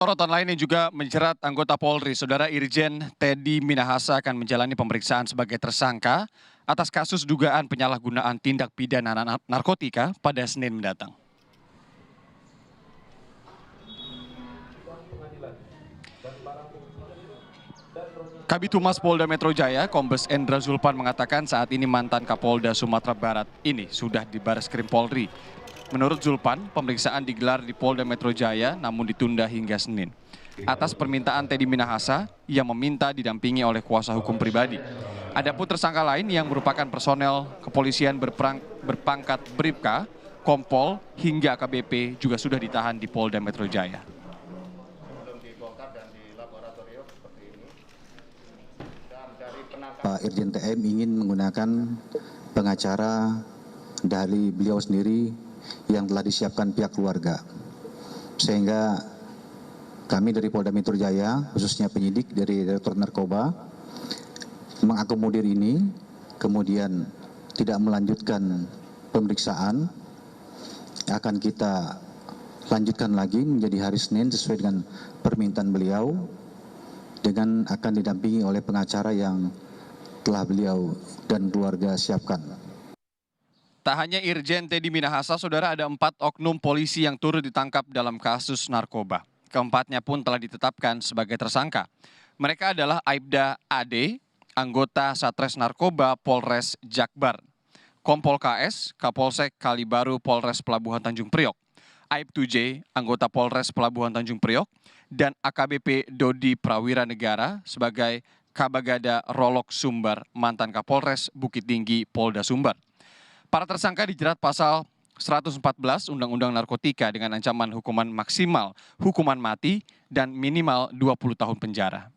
Sorotan lain yang juga menjerat anggota Polri, Saudara Irjen Teddy Minahasa akan menjalani pemeriksaan sebagai tersangka atas kasus dugaan penyalahgunaan tindak pidana narkotika pada Senin mendatang. Kabid Humas Polda Metro Jaya, Kombes Endra Zulpan mengatakan saat ini mantan Kapolda Sumatera Barat ini sudah di Bareskrim Polri. Menurut Zulpan, pemeriksaan digelar di Polda Metro Jaya namun ditunda hingga Senin. Atas permintaan Teddy Minahasa, ia meminta didampingi oleh kuasa hukum pribadi. Adapun tersangka lain yang merupakan personel kepolisian berpangkat Bribka, Kompol, hingga AKBP juga sudah ditahan di Polda Metro Jaya. Pak Irjen TM ingin menggunakan pengacara dari beliau sendiri yang telah disiapkan pihak keluarga. Sehingga kami dari Polda Metro Jaya, khususnya penyidik dari Direktorat Narkoba, mengakomodir ini, kemudian tidak melanjutkan pemeriksaan, akan kita lanjutkan lagi menjadi hari Senin sesuai dengan permintaan beliau, dengan akan didampingi oleh pengacara yang telah beliau dan keluarga siapkan. Tak hanya Irjen Teddy Minahasa, Saudara, ada 4 oknum polisi yang turut ditangkap dalam kasus narkoba. Keempatnya pun telah ditetapkan sebagai tersangka. Mereka adalah Aibda AD, anggota Satres Narkoba Polres Jakbar, Kompol KS, Kapolsek Kalibaru Polres Pelabuhan Tanjung Priok, Aibtu J, anggota Polres Pelabuhan Tanjung Priok, dan AKBP Dodi Prawira Negara sebagai Kabagada Rolok Sumbar, mantan Kapolres Bukit Tinggi Polda Sumbar. Para tersangka dijerat pasal 114 Undang-Undang Narkotika dengan ancaman hukuman maksimal hukuman mati dan minimal 20 tahun penjara.